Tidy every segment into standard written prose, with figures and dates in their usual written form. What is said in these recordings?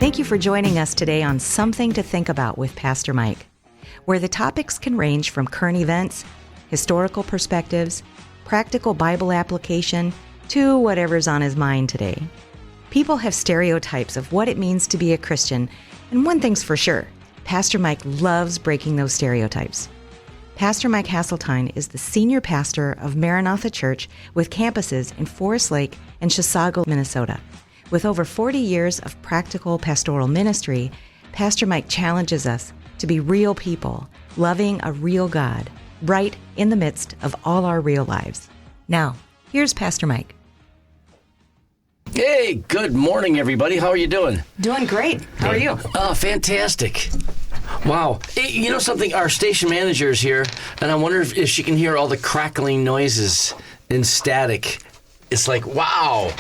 Thank you for joining us today on Something to Think About with Pastor Mike, where the topics can range from current events, historical perspectives, practical Bible application, to whatever's on his mind today. People have stereotypes of what it means to be a Christian, and one thing's for sure, Pastor Mike loves breaking those stereotypes. Pastor Mike Hasseltine is the senior pastor of Maranatha Church with campuses in Forest Lake and Chisago, Minnesota. With over 40 years of practical pastoral ministry, Pastor Mike challenges us to be real people, loving a real God, right in the midst of all our real lives. Now, here's Pastor Mike. Hey, good morning, everybody. How are you doing? Doing great. How are you? Oh, fantastic. Wow. Hey, you know something? Our station manager is here, and I wonder if she can hear all the crackling noises and static. It's like, wow.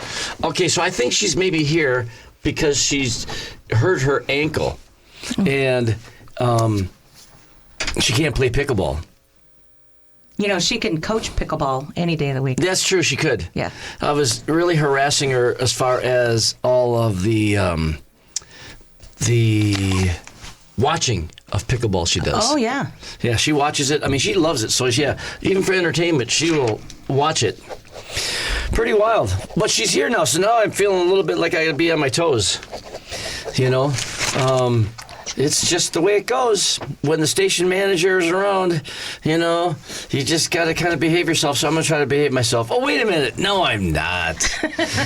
Okay, so I think she's maybe here because she's hurt her ankle, and she can't play pickleball. You know, she can coach pickleball any day of the week. That's true, she could. Yeah. I was really harassing her as far as all of the watching of pickleball she does. Oh, yeah. Yeah, she watches it. I mean, she loves it. So, yeah, even for entertainment, she will watch it. Pretty wild. But she's here now, so now I'm feeling a little bit like I gotta be on my toes. You know? It's just the way it goes when the station manager is around. You know, you just got to kind of behave yourself. So I'm going to try to behave myself. Oh, wait a minute. No, I'm not.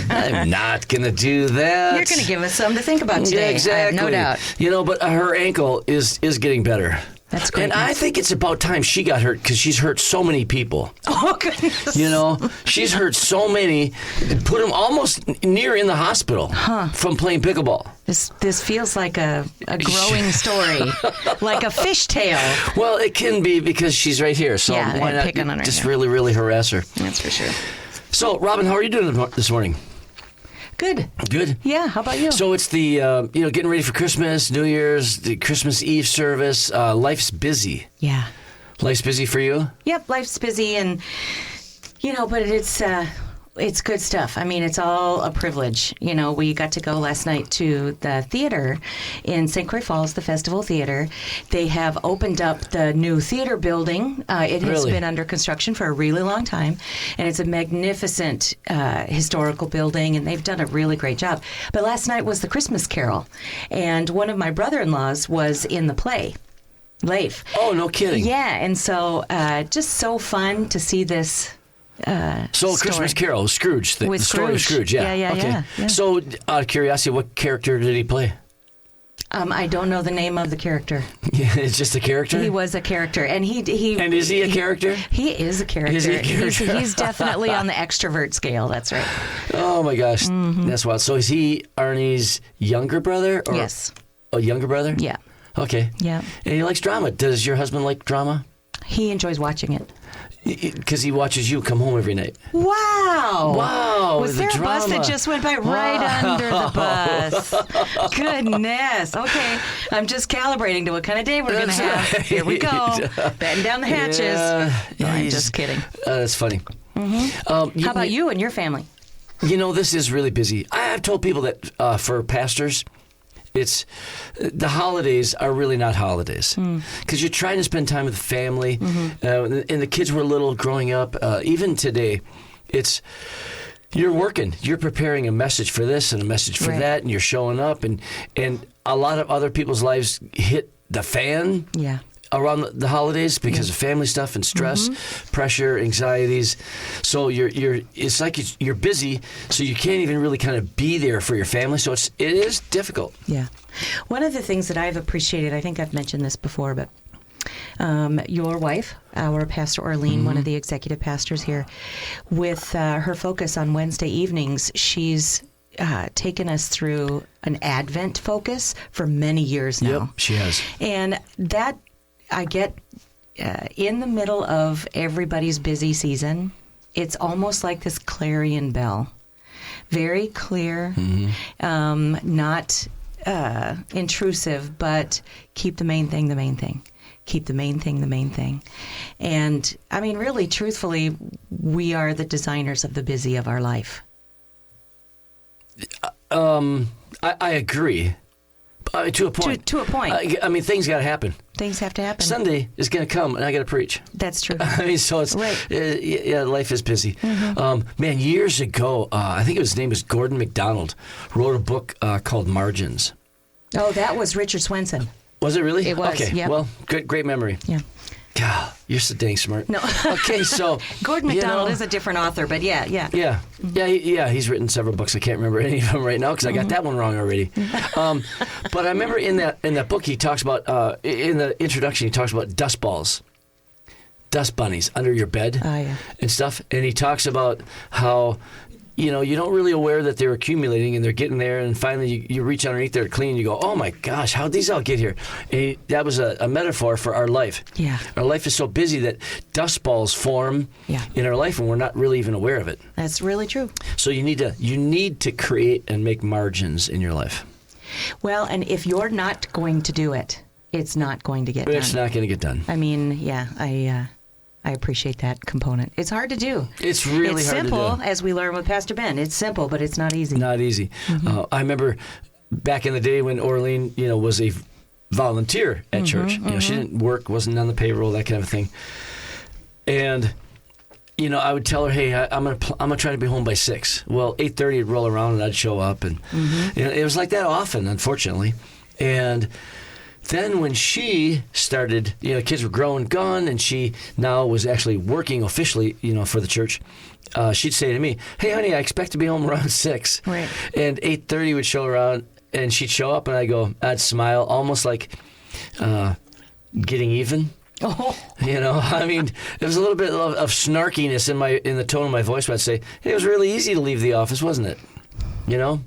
I'm not going to do that. You're going to give us something to think about today. Yeah, exactly. I have no doubt. You know, but her ankle is getting better. That's great. And I think it's about time she got hurt because she's hurt so many people. Oh, goodness. You know, she's hurt so many, put them almost near in the hospital from playing pickleball. This feels like a growing story, like a fishtail. Well, it can be because she's right here, so yeah, why not picking on her, just yeah. really harass her? That's for sure. So, Robin, how are you doing this morning? Good. Good? Yeah, how about you? So it's the, getting ready for Christmas, New Year's, the Christmas Eve service. Life's busy. Yeah. Life's busy for you? Yep, life's busy, and, but it's good stuff. I mean, it's all a privilege. You know, we got to go last night to the theater in St. Croix Falls, the Festival Theater. They have opened up the new theater building. It has been under construction for a really long time, and it's a magnificent historical building, and they've done a really great job. But last night was the Christmas Carol, and one of my brother-in-laws was in the play. Leif. Oh, no kidding. Yeah, and so just so fun to see this So Christmas Carol, Scrooge, the story of Scrooge, yeah. Yeah. So, out of curiosity, what character did he play? I don't know the name of the character. Yeah, it's just a character? He was a character, and he And is he a character? He is a character. Is he a character? He's definitely on the extrovert scale, that's right. Oh my gosh, That's wild. So is he Arnie's younger brother? Or Yes. A younger brother? Yeah. Okay. Yeah. And he likes drama. Does your husband like drama? He enjoys watching it. Because he watches you come home every night. Wow. Wow. Was the there drama. a bus that just went by right under the bus? Goodness. Okay. I'm just calibrating to what kind of day we're going to have. Right. Here we go. Batten down the hatches. No, I'm just kidding. That's funny. How about you and your family? You know, this is really busy. I've told people that for pastors, it's the holidays are really not holidays because you're trying to spend time with the family, and the kids were little growing up. Even today, you're working, you're preparing a message for this and a message for that, and you're showing up, and a lot of other people's lives hit the fan. Yeah. Around the holidays because of family stuff and stress, pressure, anxieties. So it's like you're busy, so you can't even really kind of be there for your family. So it is difficult. Yeah. One of the things that I've appreciated, I think I've mentioned this before, but your wife, our Pastor Orlean, one of the executive pastors here, with her focus on Wednesday evenings, she's taken us through an Advent focus for many years now. Yep, she has. And that I get in the middle of everybody's busy season, it's almost like this clarion bell. Very clear, not intrusive, but keep the main thing the main thing. Keep the main thing the main thing. And, I mean, really, truthfully, we are the designers of the busy of our life. I agree. To a point. To a point. I mean, things got to happen. Things have to happen. Sunday is going to come, and I got to preach. That's true. I mean, so it's right. Yeah, life is busy. Man, years ago, I think his name was Gordon MacDonald, wrote a book called Margins. Oh, that was Richard Swenson. Was it really? It was. Okay. Yep. Well, great memory. Yeah. God, you're so dang smart. No. Okay, so Gordon MacDonald is a different author, but yeah. Yeah. He's written several books. I can't remember any of them right now because I got that one wrong already. But I remember in that book he talks about in the introduction he talks about dust balls, dust bunnies under your bed and stuff, and he talks about how. You don't really aware that they're accumulating and they're getting there, and finally you reach underneath there to clean, and you go, oh my gosh, how'd these all get here? And that was a metaphor for our life. Yeah. Our life is so busy that dust balls form in our life, and we're not really even aware of it. That's really true. So you need to create and make margins in your life. Well, and if you're not going to do it, it's not going to get done. It's not going to get done. I mean, I appreciate that component. It's hard to do. It's really hard to do. It's simple, as we learned with Pastor Ben. It's simple, but it's not easy. Not easy. I remember back in the day when Orlean, was a volunteer at church. She didn't work, wasn't on the payroll, that kind of thing. And I would tell her, hey, I'm gonna try to be home by 6. Well, 8:30 would roll around and I'd show up, and it was like that often, unfortunately. And then when she started, kids were growing, gone, and she now was actually working officially, for the church. She'd say to me, "Hey, honey, I expect to be home around 6." Right. And 8:30 would show around, and she'd show up, and I'd smile, almost like getting even. Oh. I mean, there was a little bit of snarkiness in the tone of my voice. But I'd say, "Hey, it was really easy to leave the office, wasn't it?"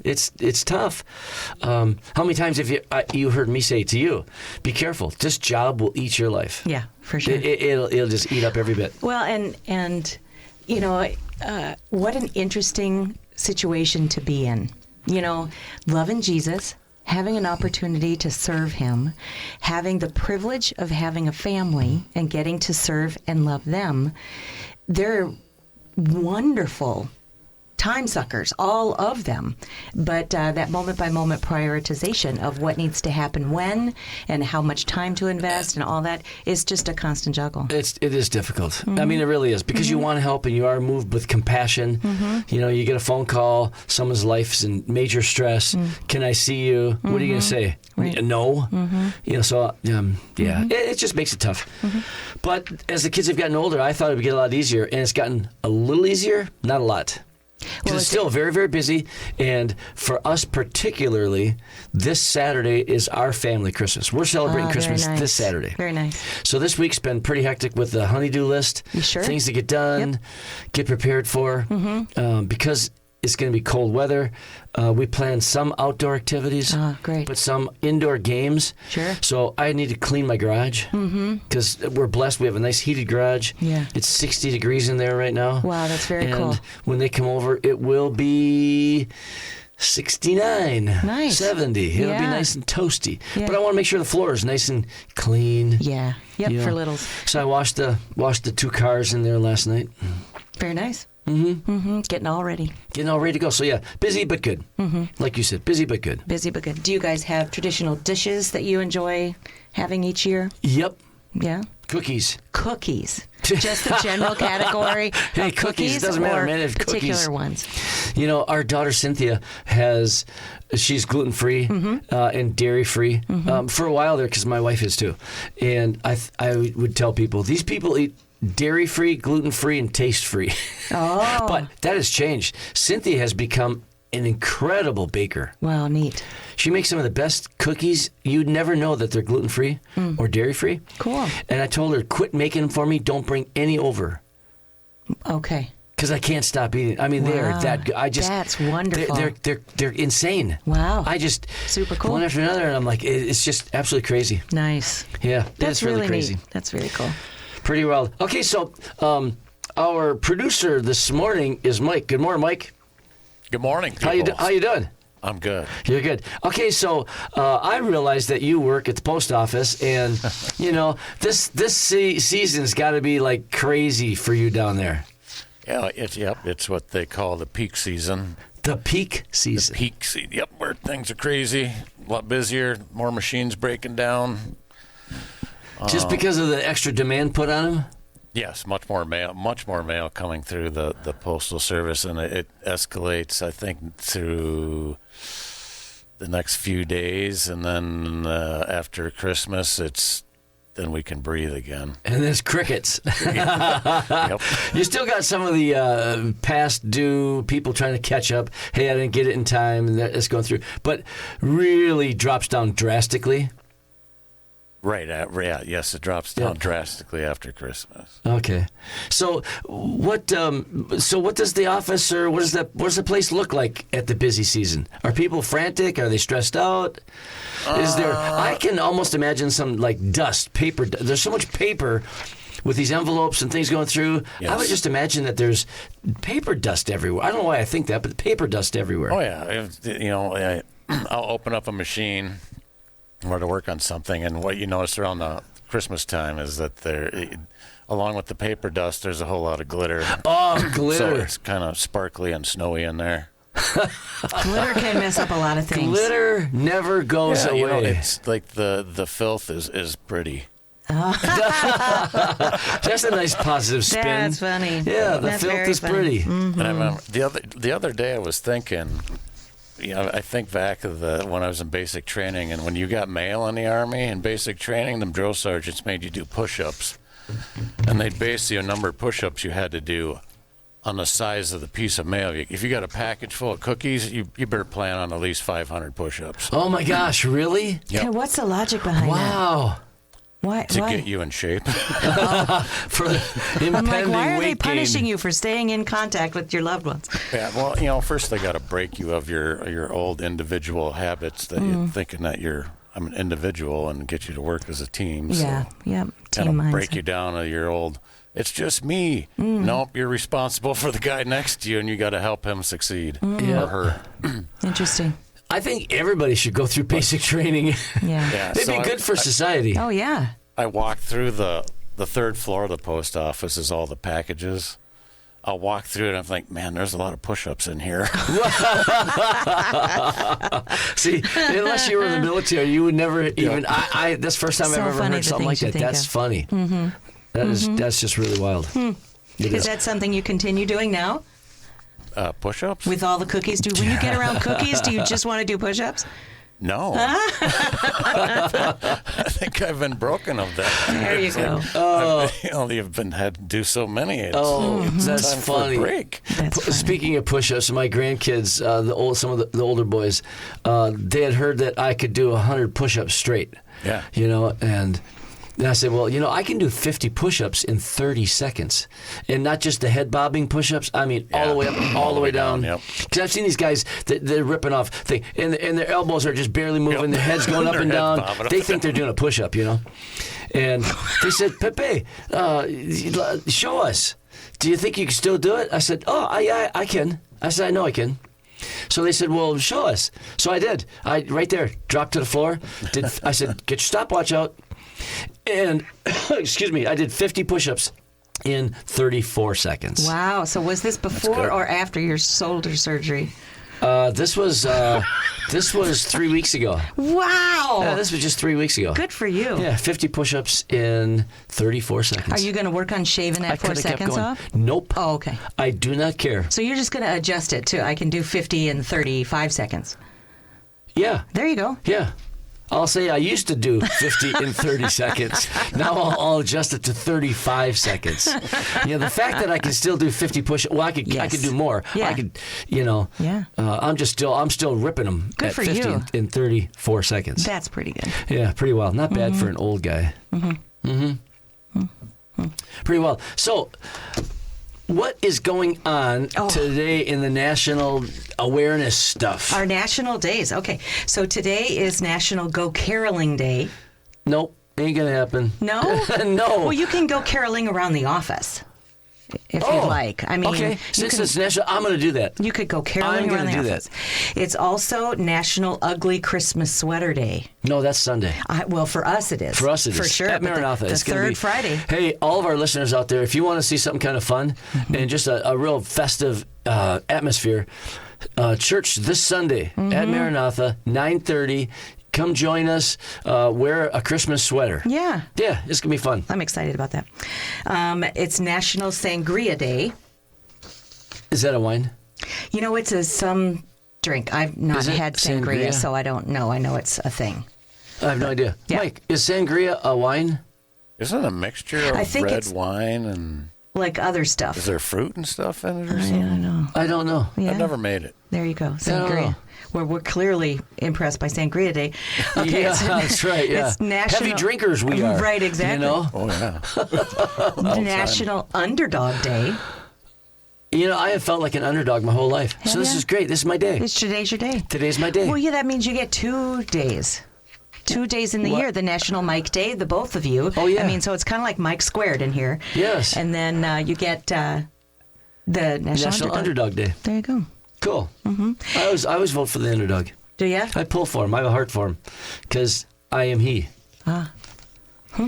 It's tough. How many times have you heard me say to you, be careful, this job will eat your life. Yeah, for sure. It'll just eat up every bit. Well, and what an interesting situation to be in. Loving Jesus, having an opportunity to serve him, having the privilege of having a family and getting to serve and love them. They're wonderful time suckers, all of them. But that moment-by-moment prioritization of what needs to happen when and how much time to invest and all that is just a constant juggle. It is difficult. I mean, it really is. Because you want to help and you are moved with compassion. You get a phone call, someone's life's in major stress. Can I see you? What are you going to say? Right. No. It just makes it tough. But as the kids have gotten older, I thought it would get a lot easier. And it's gotten a little easier, not a lot. Well, it's still very, very busy, and for us particularly, this Saturday is our family Christmas. We're celebrating Christmas this Saturday. Very nice. So this week's been pretty hectic with the honey-do list, things to get done, get prepared for, because it's going to be cold weather. We plan some outdoor activities, but some indoor games. Sure. So I need to clean my garage because we're blessed. We have a nice heated garage. Yeah. It's 60 degrees in there right now. Wow, that's very cool. And when they come over, it will be 69, nice. 70. It'll be nice and toasty. Yeah. But I want to make sure the floor is nice and clean. Yeah. Yep, for littles. So I washed the 2 cars in there last night. Very nice. Getting all ready. Getting all ready to go. So yeah, busy but good. Like you said, busy but good. Busy but good. Do you guys have traditional dishes that you enjoy having each year? Yep. Yeah. Cookies. Just the general category. Hey, of cookies. It doesn't matter, man. It's particular cookies. ones. Our daughter Cynthia she's gluten-free and dairy-free for a while there because my wife is too. And I would tell people, these people eat dairy-free, gluten-free, and taste-free. Oh. But that has changed. Cynthia has become an incredible baker. Wow, neat. She makes some of the best cookies. You'd never know that they're gluten-free or dairy-free. Cool. And I told her, quit making them for me. Don't bring any over. Okay. Because I can't stop eating. I mean, they are that good. That's wonderful. They're insane. Wow. I just super cool. One after another, and I'm like, it's just absolutely crazy. Nice. Yeah, that's really crazy. Neat. That's very cool. Pretty wild. Okay, so our producer this morning is Mike. Good morning, Mike. Good morning. How you doing? I'm good. You're good. Okay, so I realized that you work at the post office, and this season's got to be like crazy for you down there. Yeah, it's what they call the peak season. The peak season. Peak season. Yep, where things are crazy, a lot busier, more machines breaking down. Just because of the extra demand put on them? Yes, much more mail coming through the Postal Service, and it escalates, I think, through the next few days, and then after Christmas, then we can breathe again. And there's crickets. Yep. You still got some of the past due people trying to catch up. Hey, I didn't get it in time, and it's going through. But really drops down drastically. Right. Yes, it drops down drastically after Christmas. Okay. So what does the office or what does the place look like at the busy season? Are people frantic? Are they stressed out? Is there? I can almost imagine some like dust, paper. There's so much paper with these envelopes and things going through. Yes. I would just imagine that there's paper dust everywhere. I don't know why I think that, but paper dust everywhere. Oh yeah. I'll open up a machine or to work on something, and what you notice around the Christmas time is that along with the paper dust, there's a whole lot of glitter. Oh, glitter. So it's kind of sparkly and snowy in there. Glitter can mess up a lot of things. Glitter never goes away. It's like the filth is pretty. That's a nice positive spin. That's funny. Yeah, the That's filth very is funny. pretty. And I remember the other day I was thinking, I think back of when I was in basic training, and when you got mail in the Army in basic training, them drill sergeants made you do push-ups. And they'd base the number of push-ups you had to do on the size of the piece of mail. If you got a package full of cookies, you better plan on at least 500 push-ups. Oh my gosh, really? Yep. Okay, what's the logic behind that? Wow. Why? To get you in shape. For impending I'm like, why are they weight punishing gain. you for staying in contact with your loved ones? Yeah, well, first they got to break you of your old individual habits that you're thinking that I'm an individual, and get you to work as a team. Yeah, yep. Kind Team of break mindset. you down to your old, it's just me. Nope, you're responsible for the guy next to you, and you got to help him succeed. Yeah. Or her. Interesting. I think everybody should go through basic training. Yeah. Yeah, It'd so be good for society. Oh, yeah. I walked through the third floor of the post office is all the packages. I'll walk through it and I'm like, man, there's a lot of push-ups in here. See, unless you were in the military, you would never even. That's the first time So I've ever funny, heard the something like things you that. think That's of. funny. Mm-hmm. That's just really wild. It Is that something you continue doing now Push-ups? with all the cookies? When you get around cookies, do you just want to do push-ups? No. I think I've been broken of that. There you go. You've had to do so many. It's That's time for a funny. break. That's funny. Speaking of push-ups, my grandkids, some of the older boys, they had heard that I could do 100 push-ups straight. Yeah. And I said, well, I can do 50 push-ups in 30 seconds, and not just the head bobbing push-ups. I mean, all the way up, all the way down. Yep. Because I've seen these guys that they're ripping off thing, and their elbows are just barely moving. Yep. Their head's going up Their and head's down. bobbing up They and think they're doing a push-up, And they said, Pepe, show us. Do you think you can still do it? I said, I can. I said, I know I can. So they said, well, show us. So I did. I right there, dropped to the floor. I said, get your stopwatch out. And, excuse me, I did 50 push-ups in 34 seconds. Wow. So was this before good. or after your shoulder surgery? This was 3 weeks ago. Wow. Yeah, this was just 3 weeks ago. Good for you. Yeah, 50 push-ups in 34 seconds. Are you going to work on shaving I that 4 coulda kept seconds going. off? Nope. Oh, okay. I do not care. So you're just going to adjust it to I can do 50 in 35 seconds. Yeah. There you go. Yeah. I'll say I used to do 50 in 30 seconds. Now I'll adjust it to 35 seconds. The fact that I can still do 50 push-ups, well, I could do more. Yeah. I could, Yeah. I'm still ripping them Good at for 50 you. in 34 seconds. That's pretty good. Yeah, pretty well. Not bad for an old guy. Pretty well. So, what is going on today in the national awareness stuff? Our national days. Okay. So today is National Go Caroling Day. Nope, ain't gonna happen. No? No. Well, you can go caroling around the office if you'd like. I mean, okay. you Since can- it's national, I'm gonna do that. You could go I'm caroling gonna around the do that. office. It's also National Ugly Christmas Sweater Day. No, that's Sunday. Well, for us it is. For us, it is. For sure. At but Maranatha, the it's going to third be Friday. Hey, all of our listeners out there, if you want to see something kind of fun and just a real festive atmosphere, church this Sunday at Maranatha, 9:30. Come join us. Wear a Christmas sweater. Yeah. Yeah, it's going to be fun. I'm excited about that. It's National Sangria Day. Is that a wine? You know, it's some drink. I've not Is it had sangria, sangria? so I don't know. I know it's a thing. I have no idea. Yeah. Mike, is sangria a wine? Isn't it a mixture I of think red it's- wine and Like other is stuff. there fruit and stuff in it or I something? don't know. I don't know. Yeah. I've never made it. There you go. know. Sangria. Where we're clearly impressed by Sangria Day. Okay, Yeah, that's right. Yeah. It's National, Heavy drinkers we are. Right, exactly. You know? Oh yeah. National Underdog Day. You know, I have felt like an underdog my whole life. So this ya? is great. This is my day. Today's your day. Today's my day. Well, yeah, that means you get 2 days. 2 days in the What? year, the National Mike Day, the both of you. Oh, yeah. I mean, so it's kind of like Mike squared in here. Yes. And then you get the National Underdog Day. There you go. Cool. Mm-hmm. I always vote for the underdog. Do you? I pull for him. I have a heart for him. Because I am he.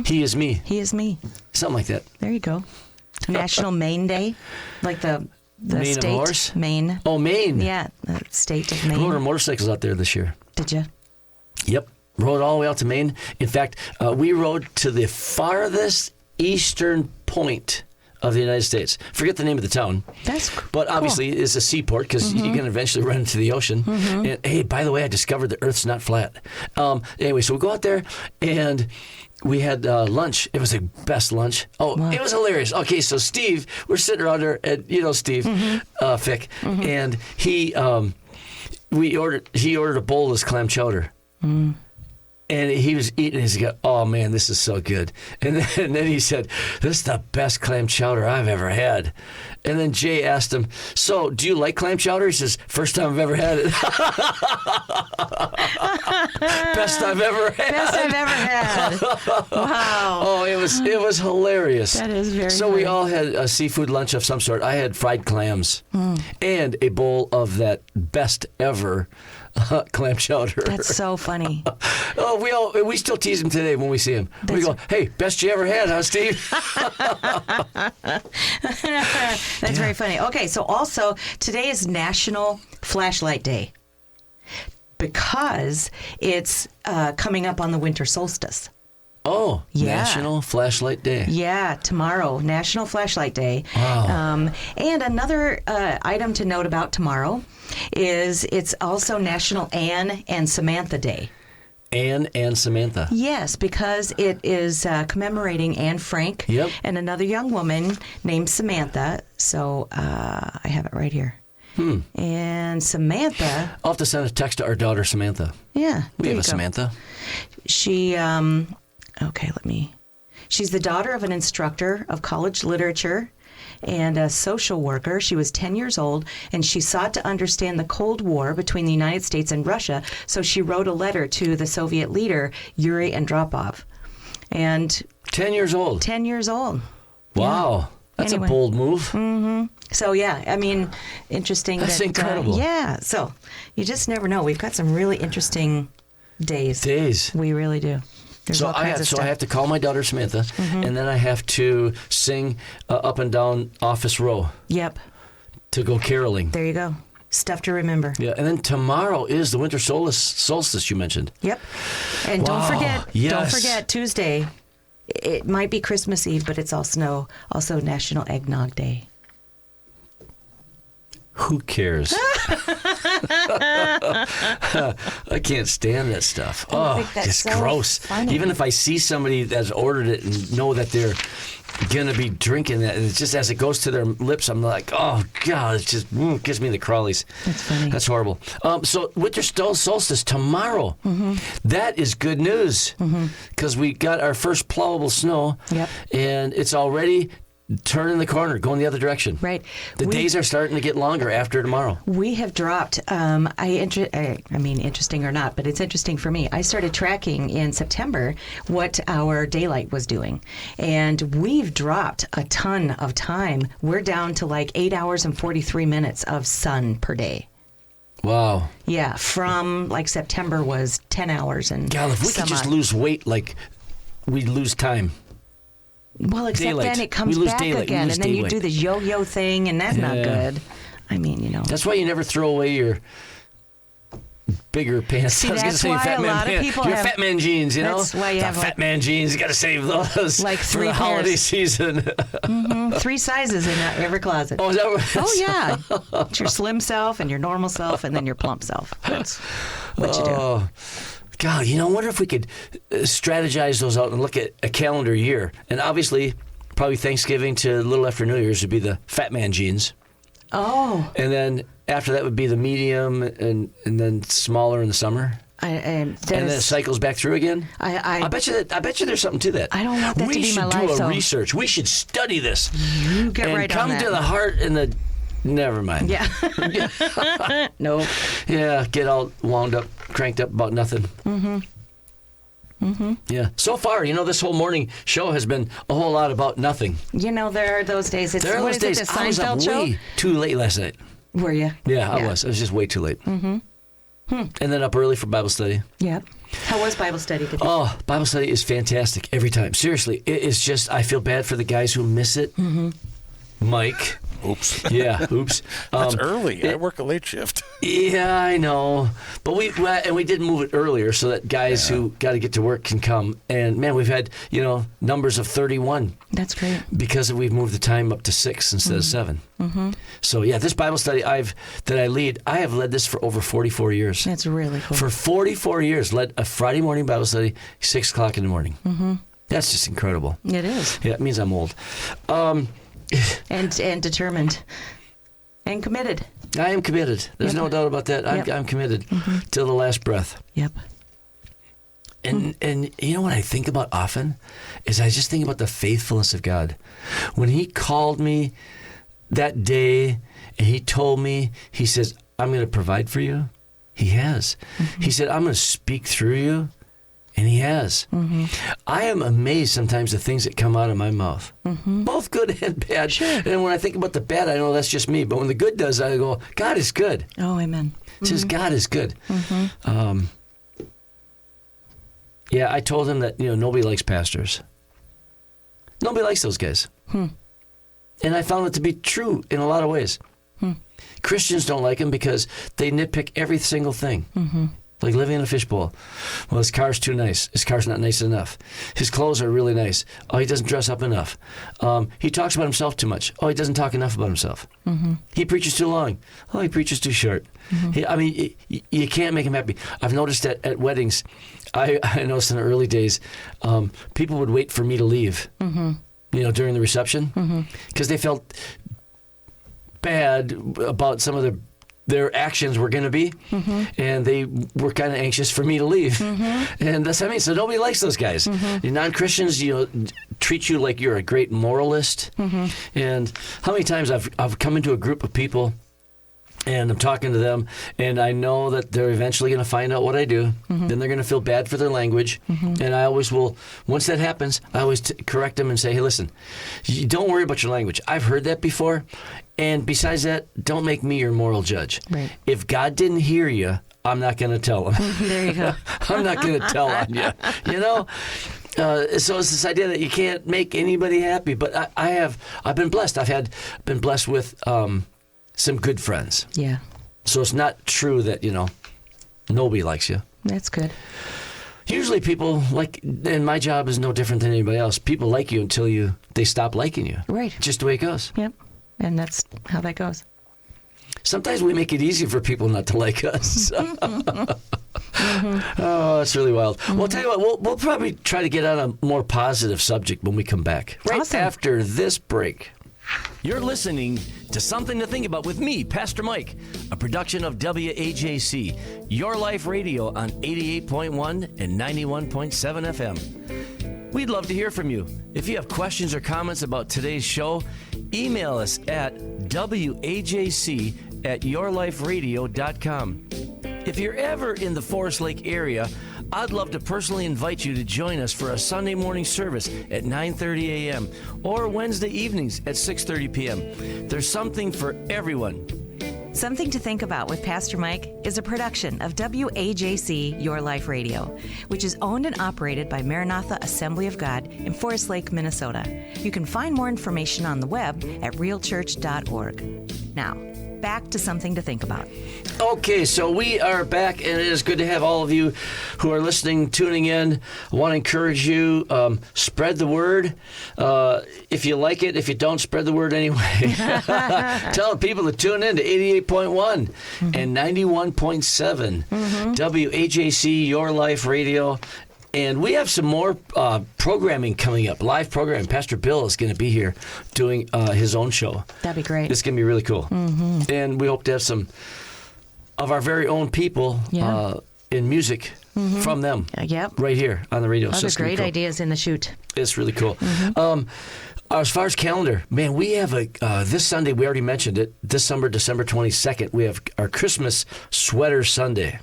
He is me. He is me. Something like that. There you go. National Maine Day, like the Mane of a state horse? Maine. Oh, Maine. Yeah, the state of I rode our Maine. motorcycles out there this year. Did you? Yep. Rode all the way out to Maine. In fact, we rode to the farthest eastern point of the United States. Forget the name of the town. That's But obviously, it's a seaport because you can eventually run into the ocean. And hey, by the way, I discovered the Earth's not flat. Anyway, so we go out there and we had lunch. It was the best lunch. Oh, it was hilarious. Okay, so Steve, we're sitting around there, and you know Steve, Fick, and he ordered a bowl of this clam chowder. And he was eating, and he's like, oh man, this is so good. And then he said, this is the best clam chowder I've ever had. And then Jay asked him, so do you like clam chowder? He says, first time I've ever had it. Best I've ever had. best I've ever had. Wow. Oh, it was hilarious. That is very So we funny. all had a seafood lunch of some sort. I had fried clams and a bowl of that best ever clam chowder. That's so funny. Oh, we still tease him today when we see him. We go, hey, best you ever had, huh, Steve? That's very funny. Okay, so also today is National Flashlight Day because it's coming up on the winter solstice. Oh, Yeah. National Flashlight Day. Yeah, tomorrow, National Flashlight Day. Wow. And another item to note about tomorrow is it's also National Anne and Samantha Day. Anne and Samantha. Yes, because it is commemorating Anne Frank Yep. and another young woman named Samantha. So I have it right here. And Samantha, I'll have to send a text to our daughter, Samantha. yeah. We there have you a go. Samantha. She, she's the daughter of an instructor of college literature and a social worker. She was 10 years old, and she sought to understand the Cold War between the United States and Russia, so she wrote a letter to the Soviet leader, Yuri Andropov. And 10 years old. 10 years old. Wow. That's Anyway. a bold move. So, yeah, I mean, interesting. That's that, incredible. yeah, so you just never know. We've got some really interesting days. Days. We really do. There's So all kinds of I stuff. have to call my daughter Samantha, and then I have to sing up and down Office Row Yep, to go caroling. there you go. Stuff to remember. Yeah, and then tomorrow is the winter solstice you mentioned. Yep. And Wow, don't yes. forget Tuesday. It might be Christmas Eve, but it's also National Eggnog Day. Who cares? I can't stand that stuff. I think that's it's so gross. funny. Even if I see somebody that's ordered it and know that they're gonna be drinking that, and it's just as it goes to their lips, I'm like, oh god, it just gives me the crawlies. That's funny. That's horrible. So winter solstice tomorrow. That is good news because we got our first plowable snow. Yep. And it's already turning the corner, going the other direction. Right. The days are starting to get longer after tomorrow. We have dropped. Interesting or not, but it's interesting for me. I started tracking in September what our daylight was doing, and we've dropped a ton of time. We're down to like 8 hours and 43 minutes of sun per day. Wow. Yeah, from like September was 10 hours and God, if we could some just odd. lose weight, like we'd lose time. Well, except daylight. then it comes We lose back daylight. We again, lose and then you daylight. do the yo-yo thing, and that's not Yeah. good. I mean, That's why you never throw away your bigger pants. See, I was gonna that's say why fat a man lot of pants. people Your have- fat man jeans, That's why you The have, fat like- man jeans. You got to save those Like for 3 the holiday pairs. season. 3 sizes in every closet. Oh, is that what? Oh, yeah. It's your slim self and your normal self and then your plump self. That's what you do. Oh, God, I wonder if we could strategize those out and look at a calendar year. And obviously, probably Thanksgiving to a little after New Year's would be the fat man jeans. Oh. And then after that would be the medium and then smaller in the summer. And then it cycles back through again. I bet you there's something to that. I don't want that to be my life, We should do so- a research. We should study this. You get and right on come that. to the heart and the... Never mind. Yeah. Nope. Yeah, get all wound up, cranked up about nothing. Yeah. So far, this whole morning show has been a whole lot about nothing. There are those days. There are What those is days. it, the I was up Seinfeld show? way too late last night. Were you? Yeah, I was. I was just way too late. And then up early for Bible study. Yep. How was Bible study today? Oh, Bible study is fantastic every time. Seriously, it is just, I feel bad for the guys who miss it. Mike. Oops. Yeah, oops. That's early. I work a late shift. Yeah, I know. But we did move it earlier so that guys who got to get to work can come. And man, we've had, numbers of 31 That's great. because we've moved the time up to 6 instead of 7. So yeah, this Bible study that I lead, I have led this for over 44 years. That's really cool. For 44 years, led a Friday morning Bible study, 6 o'clock in the morning. That's just incredible. It is. Yeah, it means I'm old. And determined. And committed. I am committed. There's Yep. no doubt about that. Yep. I'm committed till the last breath. Yep. And you know what I think about often is I just think about the faithfulness of God. When He called me that day and He told me, He says, I'm going to provide for you. He has. He said, I'm going to speak through you. And He has. I am amazed sometimes the things that come out of my mouth, both good and bad. Sure. And when I think about the bad, I know that's just me. But when the good does, I go, God is good. Oh, amen. It says God is good. Yeah, I told him that nobody likes pastors. Nobody likes those guys. And I found it to be true in a lot of ways. Christians don't like him because they nitpick every single thing. Like living in a fishbowl. Well, his car's too nice. His car's not nice enough. His clothes are really nice. Oh, he doesn't dress up enough. He talks about himself too much. Oh, he doesn't talk enough about himself. He preaches too long. Oh, he preaches too short. You can't make him happy. I've noticed that at weddings, I noticed in the early days, people would wait for me to leave, during the reception, because they felt bad about some of their actions were going to be, and they were kind of anxious for me to leave. And that's what I mean. So nobody likes those guys. The non-Christians, treat you like you're a great moralist. And how many times I've come into a group of people and I'm talking to them, and I know that they're eventually going to find out what I do. Then they're going to feel bad for their language. And I always will, once that happens, I always correct them and say, hey, listen, don't worry about your language. I've heard that before. And besides that, don't make me your moral judge. Right. If God didn't hear you, I'm not going to tell him. There you go. I'm not going to tell on you. So it's this idea that you can't make anybody happy. But I've been blessed. I've been blessed with some good friends. Yeah. So it's not true that nobody likes you. That's good. Usually people and my job is no different than anybody else. People like you until they stop liking you. Right. Just the way it goes. Yep. And that's how that goes. Sometimes we make it easy for people not to like us. Oh, it's really wild. Well, I'll tell you what, we'll probably try to get on a more positive subject when we come back. Right Awesome. after this break. You're listening to Something to Think About with me, Pastor Mike, a production of WAJC, Your Life Radio on 88.1 and 91.7 FM. We'd love to hear from you. If you have questions or comments about today's show, email us at wajc@yourliferadio.com. If you're ever in the Forest Lake area, I'd love to personally invite you to join us for a Sunday morning service at 9:30 a.m. or Wednesday evenings at 6:30 p.m. There's something for everyone. Something to Think About with Pastor Mike is a production of WAJC Your Life Radio, which is owned and operated by Maranatha Assembly of God in Forest Lake, Minnesota. You can find more information on the web at realchurch.org. Now, back to Something to Think About. Okay, so we are back, and it is good to have all of you who are listening, tuning in. I want to encourage you, spread the word. If you like it, if you don't, spread the word anyway. Tell people to tune in to 88.1 and 91.7 WHAC Your Life Radio. And we have some more programming coming up, live programming. Pastor Bill is going to be here doing his own show. That'd be great. It's going to be really cool. And we hope to have some of our very own people in music from them right here on the radio. Other So great ideas in the chute. it's really cool. As far as calendar, man, we have this Sunday, we already mentioned it, December 22nd, we have our Christmas Sweater Sunday.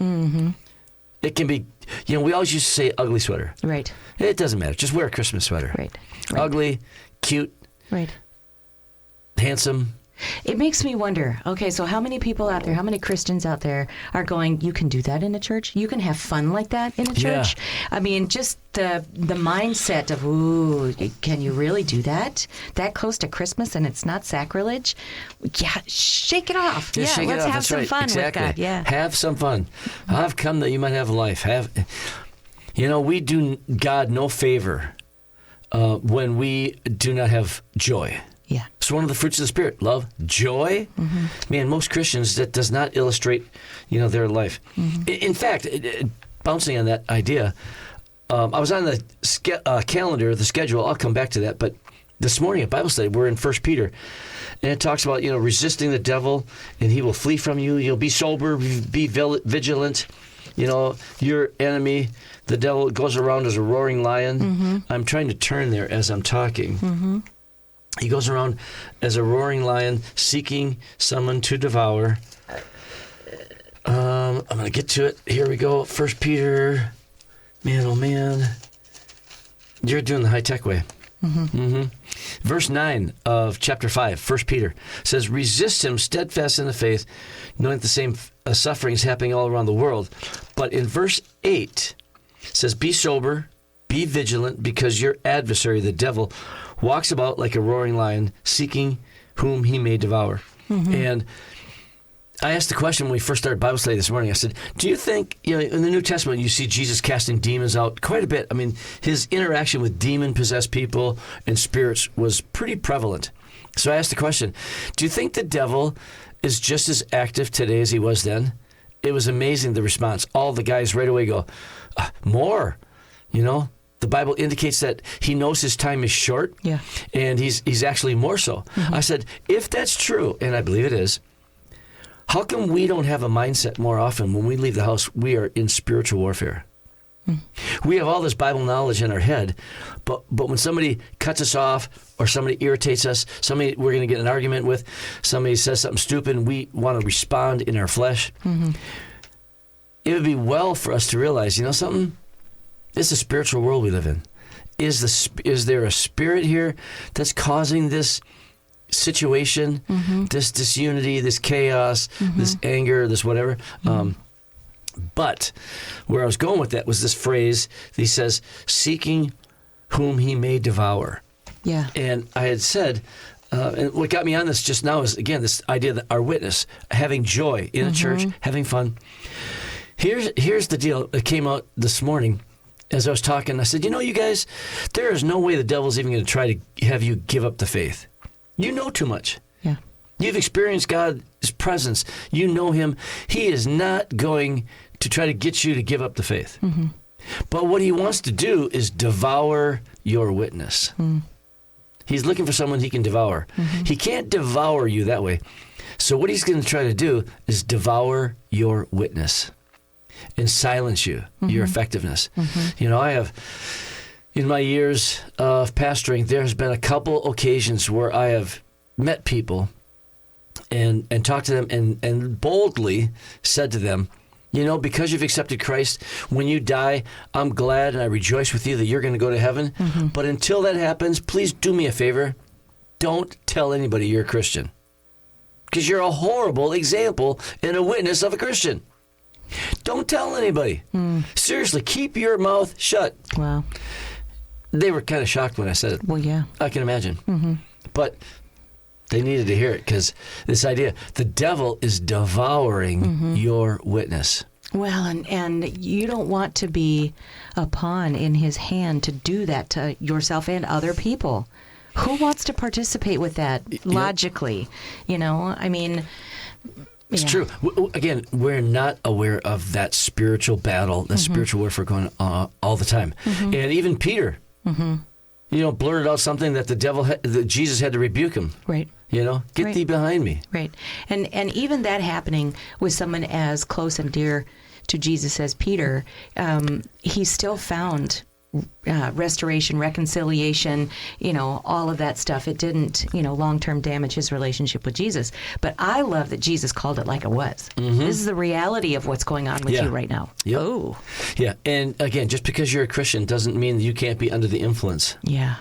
It can be, we always used to say ugly sweater. Right. It doesn't matter. Just wear a Christmas sweater. Right. Ugly, cute, Right. handsome. It makes me wonder, okay, so how many people out there, how many Christians out there are going, you can do that in a church? You can have fun like that in a church? I mean, just the mindset of, ooh, can you really do that? That close to Christmas and it's not sacrilege? Yeah, shake it off. Yeah, shake it let's off. have That's some right. fun Exactly. with God. Yeah. Have some fun. I've come that you might have a life. We do God no favor when we do not have joy. Yeah. It's one of the fruits of the Spirit. Love, joy. Man, most Christians, that does not illustrate, their life. In fact, bouncing on that idea, I was on the calendar, the schedule. I'll come back to that. But this morning at Bible study, we're in 1 Peter. And it talks about, resisting the devil, and he will flee from you. You'll be sober, be vigilant. Your enemy, the devil, goes around as a roaring lion. I'm trying to turn there as I'm talking. He goes around as a roaring lion, seeking someone to devour. I'm going to get to it. Here we go. 1 Peter. Man, oh man. You're doing the high-tech way. Verse 9 of chapter 5, 1 Peter, says, resist him steadfast in the faith, knowing that the same suffering is happening all around the world. But in verse 8, it says, be sober, be vigilant, because your adversary, the devil, walks about like a roaring lion, seeking whom he may devour. And I asked the question when we first started Bible study this morning. I said, do you think, in the New Testament, you see Jesus casting demons out quite a bit? I mean, his interaction with demon-possessed people and spirits was pretty prevalent. So I asked the question, do you think the devil is just as active today as he was then? It was amazing, the response. All the guys right away go, more, The Bible indicates that he knows his time is short, and he's actually more so. I said, if that's true, and I believe it is, how come we don't have a mindset more often when we leave the house, we are in spiritual warfare? We have all this Bible knowledge in our head, but when somebody cuts us off or somebody irritates us, somebody we're going to get in an argument with, somebody says something stupid, and we want to respond in our flesh, it would be well for us to realize, something? It's a spiritual world we live in. Is there a spirit here that's causing this situation, this disunity, this chaos, this anger, this whatever? But where I was going with that was this phrase. He says, seeking whom he may devour. Yeah. And I had said, and what got me on this just now is, again, this idea that our witness, having joy in a church, having fun. Here's the deal that came out this morning. As I was talking, I said, you guys, there is no way the devil's even going to try to have you give up the faith. You know too much. Yeah. You've experienced God's presence. You know him. He is not going to try to get you to give up the faith. But what he wants to do is devour your witness. He's looking for someone he can devour. He can't devour you that way. So what he's going to try to do is devour your witness and silence you, your effectiveness. I have, in my years of pastoring, there's been a couple occasions where I have met people and talked to them and boldly said to them, because you've accepted Christ, when you die, I'm glad and I rejoice with you that you're going to go to heaven. But until that happens, please do me a favor. Don't tell anybody you're a Christian, because you're a horrible example and a witness of a Christian. Don't tell anybody. Seriously, keep your mouth shut. Wow. They were kind of shocked when I said it. Well, yeah. I can imagine. But They needed to hear it because this idea, the devil is devouring your witness. Well, and you don't want to be a pawn in his hand to do that to yourself and other people. Who wants to participate with that logically? You know, I mean, it's yeah. true. Again, we're not aware of that spiritual battle, that spiritual warfare going on all the time. And even Peter, blurted out something that that Jesus had to rebuke him. Right. Get Right. thee behind me. Right. And even that happening with someone as close and dear to Jesus as Peter, he still found restoration, reconciliation, all of that stuff. It didn't, long-term damage his relationship with Jesus. But I love that Jesus called it like it was. This is the reality of what's going on with you right now. Yep. Oh. Yeah. And again, just because you're a Christian doesn't mean that you can't be under the influence. Yeah.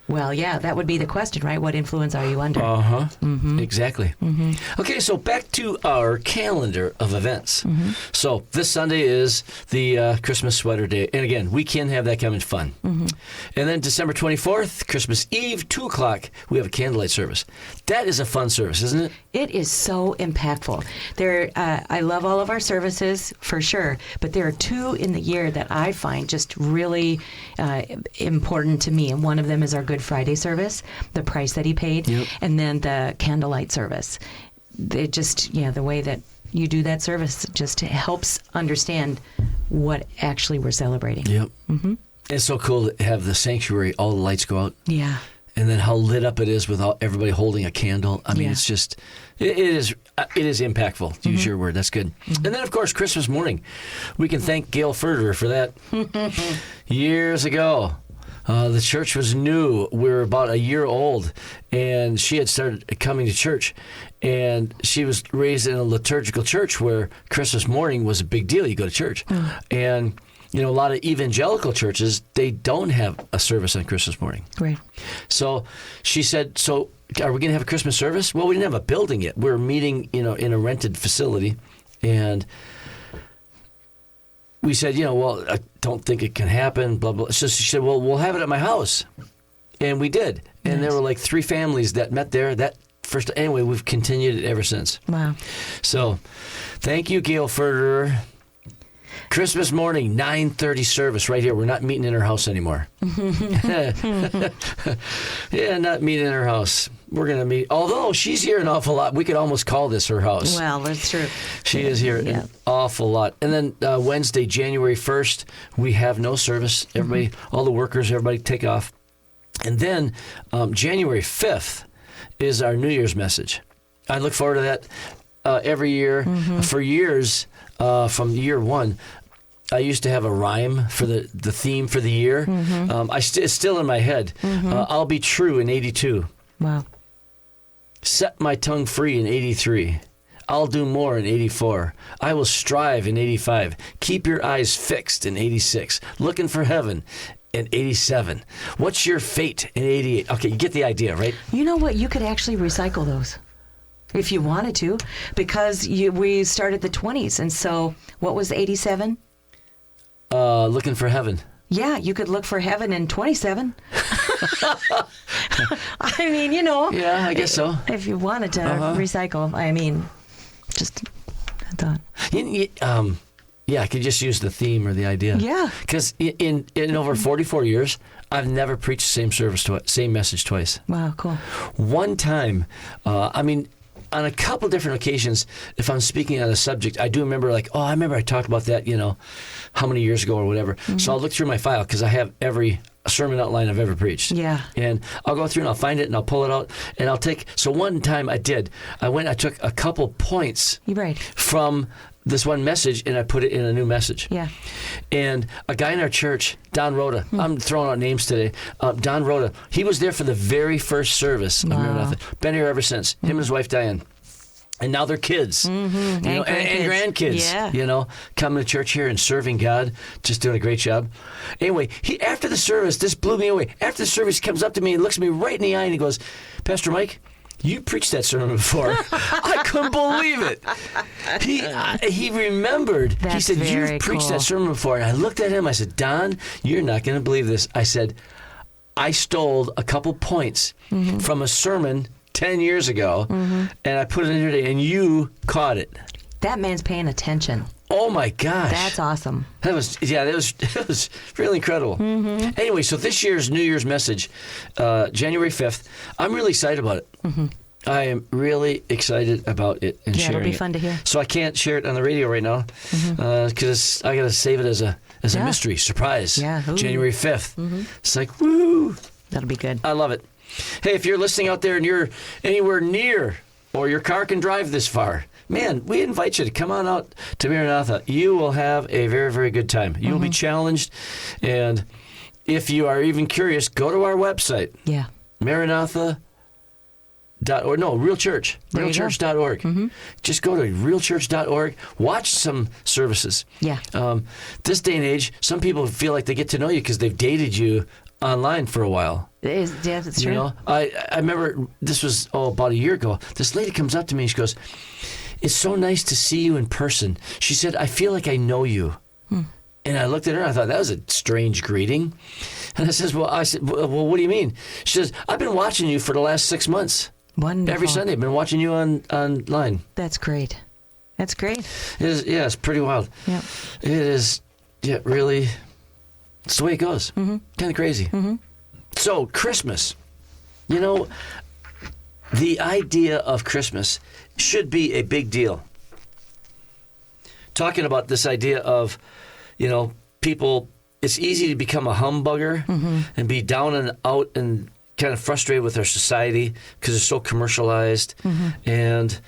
Well, yeah, that would be the question, right? What influence are you under? Exactly. Okay, so back to our calendar of events. So this Sunday is the Christmas sweater day. And again, we can have that kind of fun. And then December 24th, Christmas Eve, 2 o'clock, we have a candlelight service. That is a fun service, isn't it? It is so impactful. I love all of our services for sure, but there are 2 in the year that I find just really important to me. And one of them is our Good Friday service, the price that he paid, and then the candlelight service. It just, the way that you do that service just helps understand what actually we're celebrating. Yep. It's so cool to have the sanctuary, all the lights go out. Yeah. And then how lit up it is with everybody holding a candle. I mean, it's just, it is impactful, to use your word. That's good. And then, of course, Christmas morning. We can thank Gail Ferderer for that. Years ago, the church was new. We were about a year old, and she had started coming to church. And she was raised in a liturgical church where Christmas morning was a big deal. You go to church. And a lot of evangelical churches, they don't have a service on Christmas morning. Right. So she said, so are we going to have a Christmas service? Well, we didn't have a building yet. We were meeting, in a rented facility. And we said, well, I don't think it can happen, blah, blah. So she said, well, we'll have it at my house. And we did. And there were like 3 families that met there that first. Anyway, we've continued it ever since. Wow. So thank you, Gail Ferderer. Christmas morning, 9:30 service right here. We're not meeting in her house anymore. Yeah, not meeting in her house. We're going to meet. Although she's here an awful lot. We could almost call this her house. Well, that's true. She is here an awful lot. And then Wednesday, January 1st, we have no service. Everybody, all the workers, everybody take off. And then January 5th is our New Year's message. I look forward to that every year. For years, from year 1, I used to have a rhyme for the theme for the year. It's still in my head. I'll be true in 82. Wow. Set my tongue free in 83. I'll do more in 84. I will strive in 85. Keep your eyes fixed in 86. Looking for heaven in 87. What's your fate in 88? Okay, you get the idea, right? You know what? You could actually recycle those if you wanted to, because we started the 20s. And so what was 87? Looking for heaven. Yeah, you could look for heaven in 27. I mean, Yeah, I guess so. if you wanted to recycle, I mean, just a thought. Yeah, I could just use the theme or the idea. Yeah. Because in over 44 years, I've never preached the same message twice. Wow, cool. One time, on a couple different occasions, if I'm speaking on a subject, I do remember I remember I talked about that, how many years ago or whatever. So I'll look through my file because I have every sermon outline I've ever preached. Yeah. And I'll go through and I'll find it and I'll pull it out and so one time I took a couple points Right. from this one message and I put it in a new message. Yeah. And a guy in our church, Don Rhoda, I'm throwing out names today. Don Rhoda, he was there for the very first service. Wow. Been here ever since. Him and his wife Diane. And now they're kids, and grandkids, coming to church here and serving God, just doing a great job. Anyway, after the service, this blew me away. After the service, he comes up to me and looks me right in the eye and he goes, Pastor Mike, you preached that sermon before. I couldn't believe it. He remembered. That's he said, very you've preached cool. that sermon before. And I looked at him. I said, Don, you're not going to believe this. I said, I stole a couple points from a sermon 10 years ago, and I put it in here today, and you caught it. That man's paying attention. Oh my gosh. That's awesome. That was really incredible. Anyway, so this year's New Year's message, January 5th, I'm really excited about it. I am really excited about it and sharing it. It'll be fun to hear. So I can't share it on the radio right now because I got to save it as a mystery surprise. Yeah. Ooh. January 5th. It's like, woo. That'll be good. I love it. Hey, if you're listening out there and you're anywhere near or your car can drive this far, man, we invite you to come on out to Maranatha. You will have a very, very good time. You will be challenged. And if you are even curious, go to our website. Yeah. Maranatha.org. No, Real Church. There you go. RealChurch.org. Just go to realchurch.org. Watch some services. Yeah. This day and age, some people feel like they get to know you because they've dated you online for a while. Yeah, that's true. You know, I remember this was about a year ago. This lady comes up to me and she goes, "It's so nice to see you in person." She said, "I feel like I know you." And I looked at her and I thought, that was a strange greeting. And I said, well, what do you mean? She says, "I've been watching you for the last 6 months. Wonderful. Every Sunday I've been watching you online." That's great. That's great. It is, yeah, it's pretty wild. Yeah. It is, yeah, really, it's the way it goes. Kind of crazy. So, Christmas. You know, the idea of Christmas should be a big deal. Talking about this idea of, you know, people, it's easy to become a humbugger and be down and out and kind of frustrated with our society because it's so commercialized and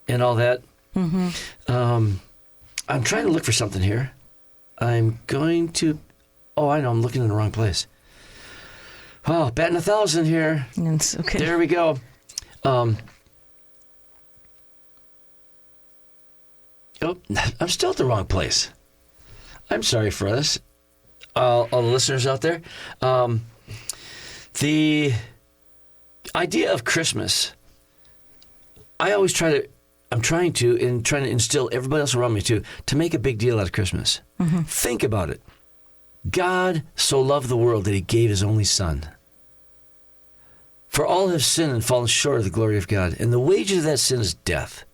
all that. I'm trying to look for something here. I'm going to, I know, I'm looking in the wrong place. Oh, batting 1,000 here. That's okay. There we go. I'm still at the wrong place. I'm sorry for this. All the listeners out there. The idea of Christmas, I'm trying to instill everybody else around me to make a big deal out of Christmas. Think about it. God so loved the world that he gave his only son. For all have sinned and fallen short of the glory of God. And the wages of that sin is death.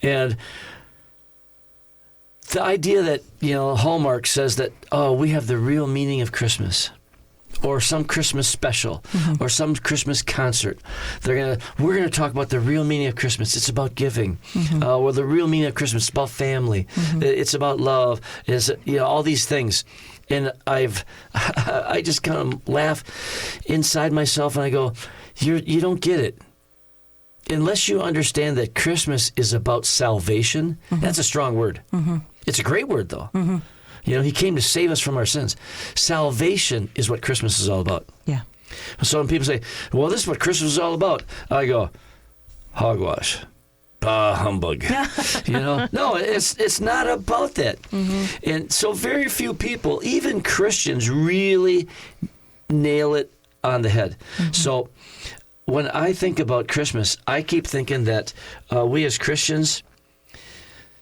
And the idea that, you know, Hallmark says that, we have the real meaning of Christmas, or some Christmas special, or some Christmas concert. We're gonna talk about the real meaning of Christmas. It's about giving. Or the real meaning of Christmas. It's about family. It's about love. It's, you know, all these things. And I just kind of laugh inside myself and I go, you don't get it. Unless you understand that Christmas is about salvation. That's a strong word. It's a great word, though. You know, he came to save us from our sins. Salvation is what Christmas is all about. Yeah. So when people say, well, this is what Christmas is all about, I go, hogwash. Bah, humbug. You know? No, it's not about that. And so very few people, even Christians, really nail it on the head. So when I think about Christmas, I keep thinking that we as Christians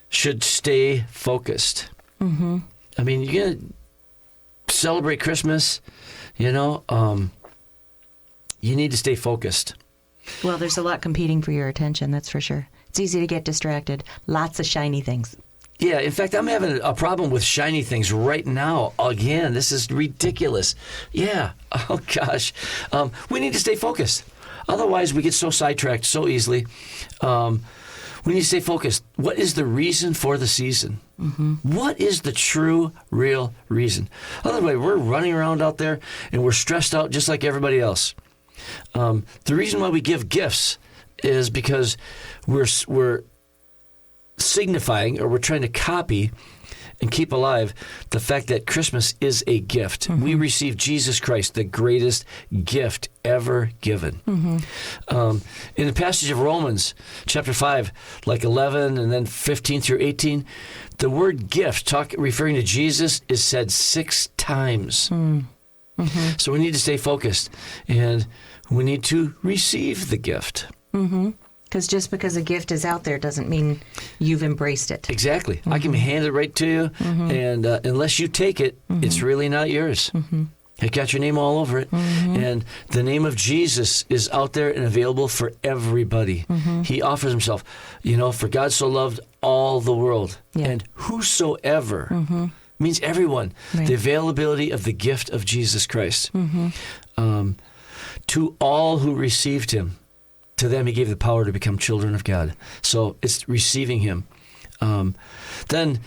should stay focused. I mean, you're going to celebrate Christmas, you know, you need to stay focused. Well, there's a lot competing for your attention, that's for sure. It's easy to get distracted. Lots of shiny things. Yeah, in fact, I'm having a problem with shiny things right now. Again, this is ridiculous. Yeah, oh gosh. We need to stay focused. Otherwise, we get so sidetracked so easily. We need to stay focused. What is the reason for the season? What is the true, real reason? Otherwise, we're running around out there and we're stressed out just like everybody else. The reason why we give gifts is because we're signifying, or we're trying to copy and keep alive the fact that Christmas is a gift. We receive Jesus Christ, the greatest gift ever given. In the passage of Romans, chapter 5, like 11 and then 15 through 18, the word gift, referring to Jesus, is said 6 times. So we need to stay focused, and we need to receive the gift. Because just because a gift is out there doesn't mean you've embraced it. Exactly. I can hand it right to you, and unless you take it, it's really not yours. It got your name all over it. And the name of Jesus is out there and available for everybody. He offers himself. For God so loved all the world. Yeah. And whosoever means everyone. Right. The availability of the gift of Jesus Christ. To all who received him, to them he gave the power to become children of God. So it's receiving him. Then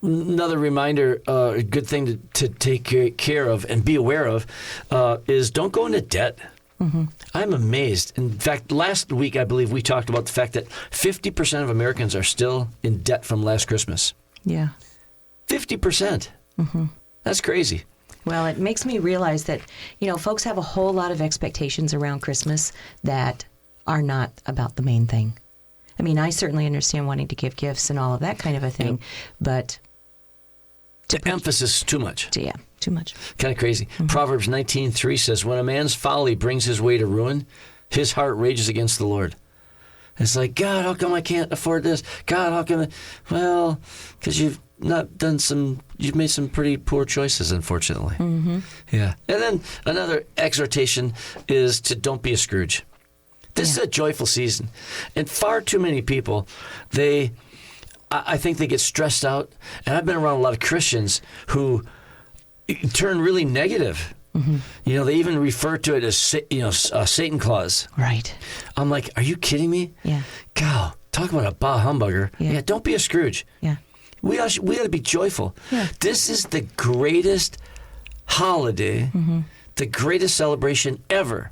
another reminder, a good thing to take care of and be aware of is don't go into debt. I'm amazed. In fact, last week, I believe we talked about the fact that 50% of Americans are still in debt from last Christmas. Yeah. 50%. That's crazy. Well, it makes me realize that, folks have a whole lot of expectations around Christmas that are not about the main thing. I mean, I certainly understand wanting to give gifts and all of that kind of a thing, but The emphasis is too much. yeah, too much. Kind of crazy. Proverbs 19:3 says, when a man's folly brings his way to ruin, his heart rages against the Lord. It's like, God, how come I can't afford this? God, how come? Well, because you've made some pretty poor choices, unfortunately. Yeah. And then another exhortation is to don't be a Scrooge. This is a joyful season. And far too many people, I think they get stressed out. And I've been around a lot of Christians who turn really negative. They even refer to it as, Satan Claus. Right. I'm like, are you kidding me? Yeah. God, talk about a bah humbugger. Yeah. Don't be a Scrooge. Yeah. We ought to be joyful. Yeah. This is the greatest holiday, the greatest celebration ever.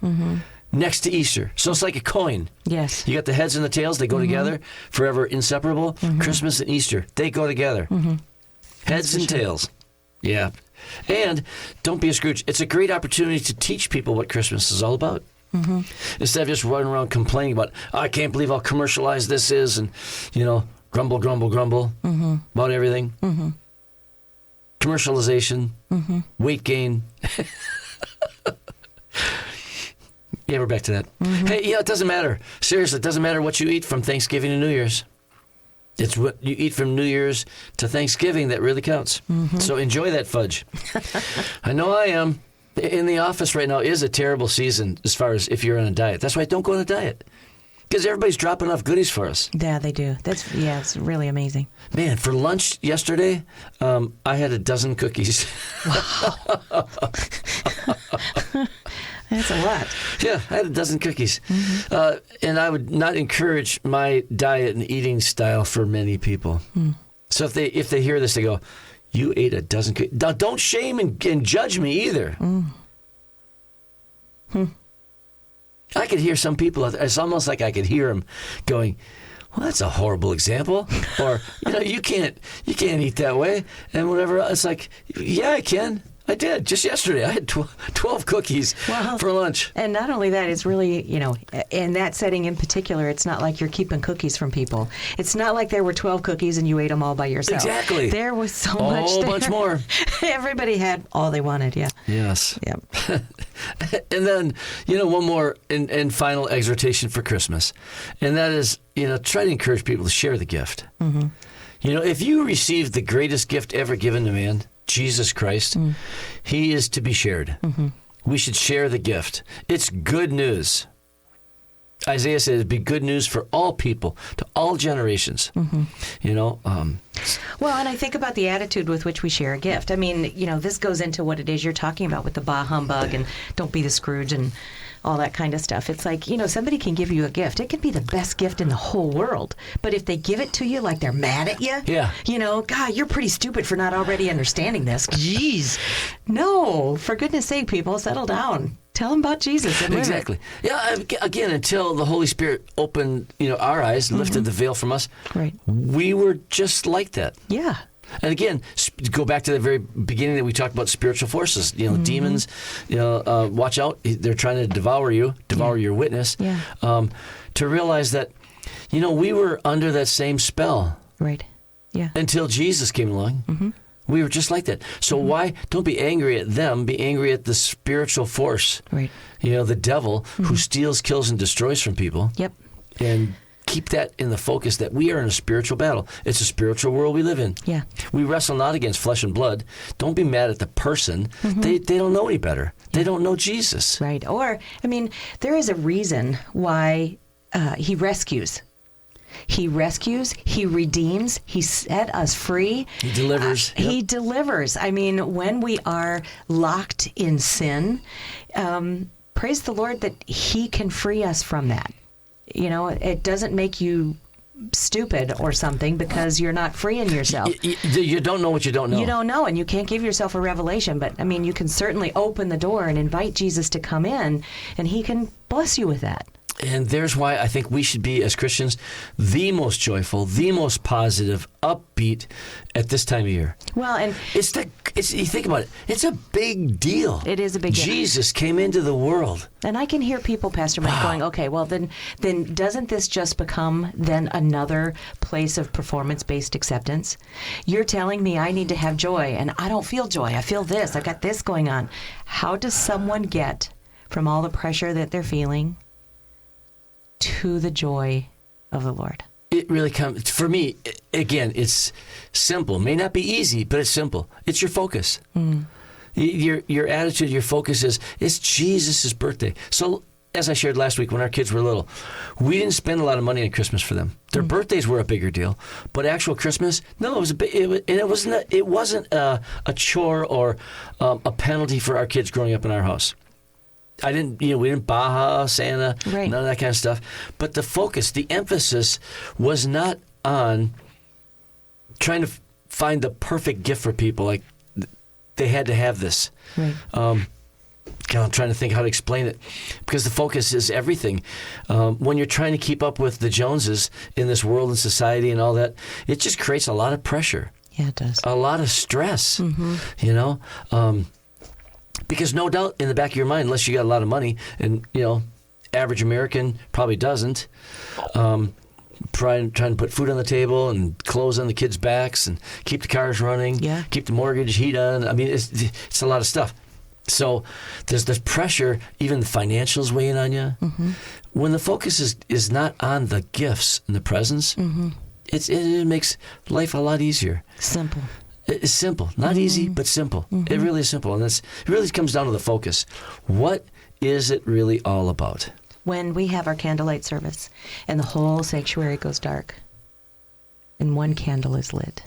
Next to Easter. So it's like a coin. Yes. You got the heads and the tails, they go together, forever inseparable. Christmas and Easter, they go together. Heads and tails. Yeah. And don't be a Scrooge. It's a great opportunity to teach people what Christmas is all about. Instead of just running around complaining about, I can't believe how commercialized this is, and, grumble, grumble, grumble about everything. Commercialization, weight gain. Yeah, we're back to that. Hey, it doesn't matter. Seriously, it doesn't matter what you eat from Thanksgiving to New Year's. It's what you eat from New Year's to Thanksgiving that really counts. So enjoy that fudge. I know I am. In the office right now is a terrible season as far as if you're on a diet. That's why don't go on a diet. Because everybody's dropping off goodies for us. Yeah, they do. It's really amazing. Man, for lunch yesterday, I had a dozen cookies. That's a lot. Yeah, I had a dozen cookies. And I would not encourage my diet and eating style for many people. So if they hear this, they go, you ate a dozen cookies. Now, don't shame and judge me either. I could hear some people, it's almost like I could hear them going, well, that's a horrible example. Or, you can't eat that way. And whatever. It's like, yeah, I can. I did. Just yesterday, I had 12 cookies for lunch. And not only that, it's really, in that setting in particular, it's not like you're keeping cookies from people. It's not like there were 12 cookies and you ate them all by yourself. Exactly. There was so much. A whole bunch more. Everybody had all they wanted, yeah. Yes. Yep. And then, one more and final exhortation for Christmas. And that is, try to encourage people to share the gift. If you received the greatest gift ever given to man, Jesus Christ, he is to be shared. We should share the gift. It's good news. Isaiah said it'd be good news for all people, to all generations. Well, and I think about the attitude with which we share a gift. I mean, this goes into what it is you're talking about with the bah humbug and don't be the Scrooge and all that kind of stuff. It's like, somebody can give you a gift. It can be the best gift in the whole world. But if they give it to you like they're mad at you, God, you're pretty stupid for not already understanding this. Jeez. No, for goodness sake, people, settle down. Tell them about Jesus. And exactly. Yeah, again, until the Holy Spirit opened, our eyes and lifted the veil from us, right. We were just like that. Yeah. And again, go back to the very beginning that we talked about spiritual forces. Demons. Watch out! They're trying to devour you, your witness. Yeah. To realize that, we were under that same spell. Right. Yeah. Until Jesus came along. We were just like that. So why don't be angry at them? Be angry at the spiritual force. Right. The devil who steals, kills, and destroys from people. Yep. And keep that in the focus that we are in a spiritual battle. It's a spiritual world we live in. Yeah. We wrestle not against flesh and blood. Don't be mad at the person. They don't know any better. They don't know Jesus. Right. Or, I mean, there is a reason why he rescues. He rescues, he redeems, he set us free. He delivers. He delivers. I mean, when we are locked in sin, praise the Lord that he can free us from that. You know, it doesn't make you stupid or something because you're not freeing yourself. You don't know what you don't know. You don't know, and you can't give yourself a revelation. But, I mean, you can certainly open the door and invite Jesus to come in, and he can bless you with that. And there's why I think we should be, as Christians, the most joyful, the most positive, upbeat at this time of year. Well, and you think about it, it's a big deal. It is a big deal. Jesus came into the world. And I can hear people, Pastor Mike, going, okay, well, then doesn't this just become then another place of performance-based acceptance? You're telling me I need to have joy, and I don't feel joy. I feel this. I got this going on. How does someone get from all the pressure that they're feeling to the joy of the Lord? It really comes, for me, again, it's simple. May not be easy, but it's simple. It's your focus. Your attitude, your focus is, it's Jesus' birthday. So, as I shared last week when our kids were little, we didn't spend a lot of money on Christmas for them. Their birthdays were a bigger deal, but actual Christmas, no, it was it wasn't a chore or a penalty for our kids growing up in our house. We didn't Baja, Santa, right. None of that kind of stuff. But the focus, the emphasis was not on trying to find the perfect gift for people. Like, they had to have this. Right. I'm trying to think how to explain it, because the focus is everything. When you're trying to keep up with the Joneses in this world and society and all that, it just creates a lot of pressure. Yeah, it does. A lot of stress, you know. Because no doubt in the back of your mind, unless you got a lot of money, and, you know, average American probably doesn't, trying to put food on the table and clothes on the kids' backs and keep the cars running, keep the mortgage heat on. I mean, it's a lot of stuff. So there's this pressure, even the financials weighing on you. When the focus is not on the gifts and the presents, it makes life a lot easier. Simple. It's simple. Not easy, but simple. It really is simple. And it really comes down to the focus. What is it really all about? When we have our candlelight service and the whole sanctuary goes dark and one candle is lit,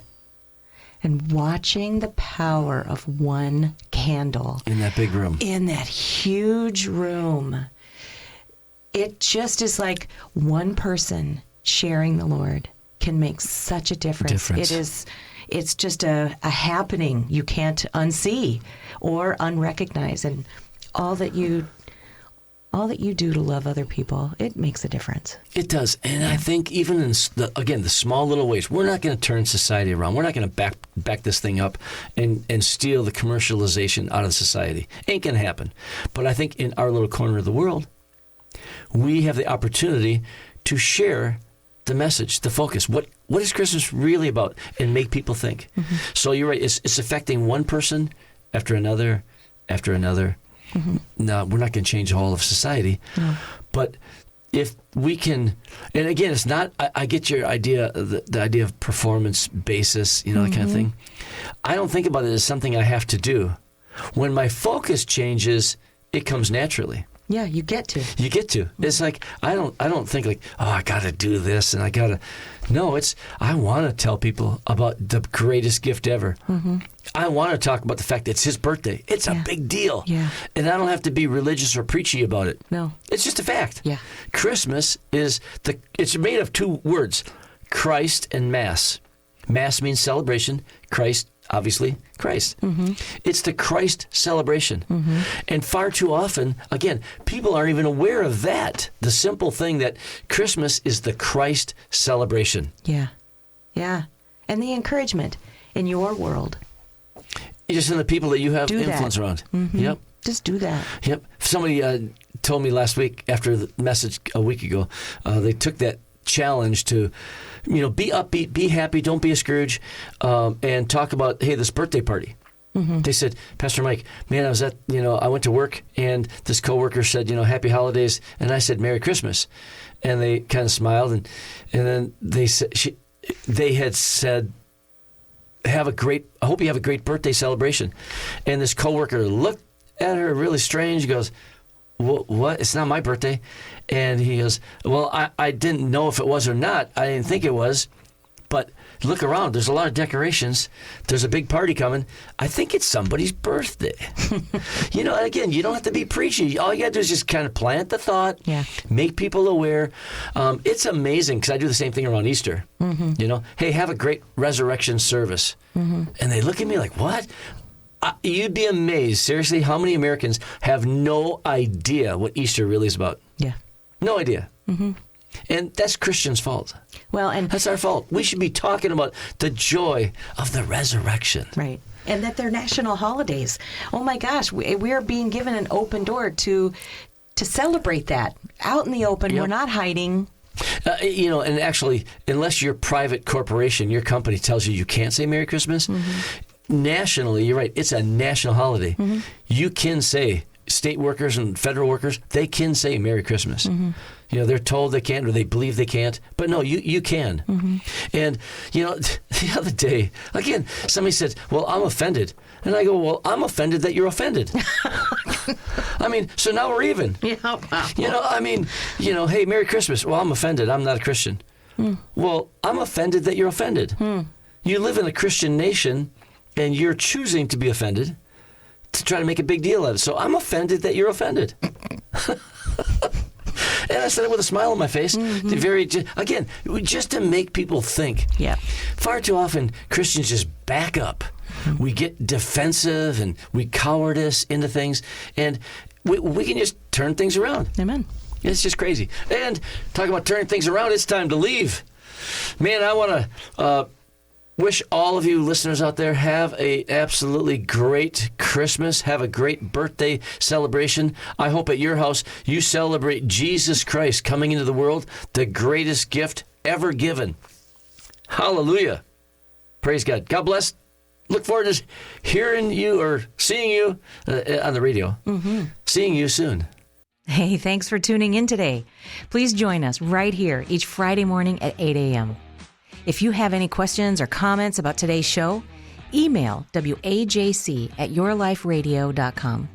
and watching the power of one candle in that big room, in that huge room, it just is like one person sharing the Lord can make such a difference. It's just a happening you can't unsee or unrecognize, and all that you do to love other people, it makes a difference. It does. And I think even in the small little ways, we're not going to turn society around. We're not going to back this thing up and steal the commercialization out of society. Ain't going to happen. But I think in our little corner of the world, we have the opportunity to share the message, the focus. What is Christmas really about? And make people think. So you're right. It's affecting one person after another, after another. No, we're not going to change the whole of society. No. But if we can, and again, it's not, I get your idea, the idea of performance basis, you know, that kind of thing. I don't think about it as something I have to do. When my focus changes, it comes naturally. Yeah, you get to. You get to. It's like, I don't think like, oh, I got to do this and I got to. No, I want to tell people about the greatest gift ever. I want to talk about the fact that it's his birthday. It's a big deal. Yeah. And I don't have to be religious or preachy about it. No. It's just a fact. Yeah. Christmas it's made of two words, Christ and Mass. Mass means celebration. Christ, obviously, Christ. It's the Christ celebration. And far too often, again, people aren't even aware of that. The simple thing that Christmas is the Christ celebration. Yeah. Yeah. And the encouragement in your world. Just in the people that you have do influence that. around. Yep. Just do that. Yep. Somebody told me last week after the message a week ago, they took that challenge to, be upbeat, be happy, don't be a Scrooge, and talk about, hey, this birthday party. They said, Pastor Mike, man, I went to work and this coworker said, Happy Holidays. And I said, Merry Christmas. And they kind of smiled. And then they had said, I hope you have a great birthday celebration. And this coworker looked at her really strange. He goes, what? It's not my birthday. And he goes, well, I didn't know if it was or not. I didn't think it was. But look around. There's a lot of decorations. There's a big party coming. I think it's somebody's birthday. And again, you don't have to be preachy. All you got to do is just kind of plant the thought, make people aware. It's amazing because I do the same thing around Easter. Hey, have a great resurrection service. And they look at me like, what? You'd be amazed, seriously, how many Americans have no idea what Easter really is about. Yeah. No idea. And that's Christians' fault. Well, and that's our fault. We should be talking about the joy of the resurrection. Right. And that they're national holidays. Oh my gosh, we are being given an open door to celebrate that out in the open. We're not hiding. And actually, unless your private corporation, your company tells you can't say Merry Christmas, nationally, you're right, it's a national holiday. You can say, state workers and federal workers, they can say Merry Christmas. They're told they can't or they believe they can't. But no, you can. And, the other day, again, somebody said, well, I'm offended. And I go, well, I'm offended that you're offended. So now we're even. Hey, Merry Christmas. Well, I'm offended. I'm not a Christian. Well, I'm offended that you're offended. You live in a Christian nation and you're choosing to be offended to try to make a big deal out of it. So I'm offended that you're offended. And I said it with a smile on my face. Again, just to make people think. Yeah. Far too often, Christians just back up. We get defensive and we cowardice into things. And we can just turn things around. Amen. It's just crazy. And talking about turning things around, it's time to leave. Man, I want to wish all of you listeners out there have a absolutely great Christmas. Have a great birthday celebration. I hope at your house you celebrate Jesus Christ coming into the world, the greatest gift ever given. Hallelujah. Praise God. God bless. Look forward to hearing you or seeing you on the radio. Seeing you soon. Hey, thanks for tuning in today. Please join us right here each Friday morning at 8 a.m. If you have any questions or comments about today's show, email wajc@yourliferadio.com.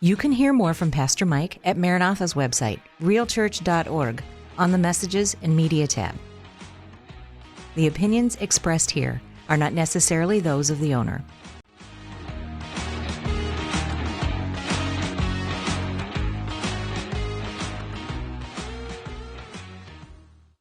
You can hear more from Pastor Mike at Maranatha's website, realchurch.org, on the Messages and Media tab. The opinions expressed here are not necessarily those of the owner.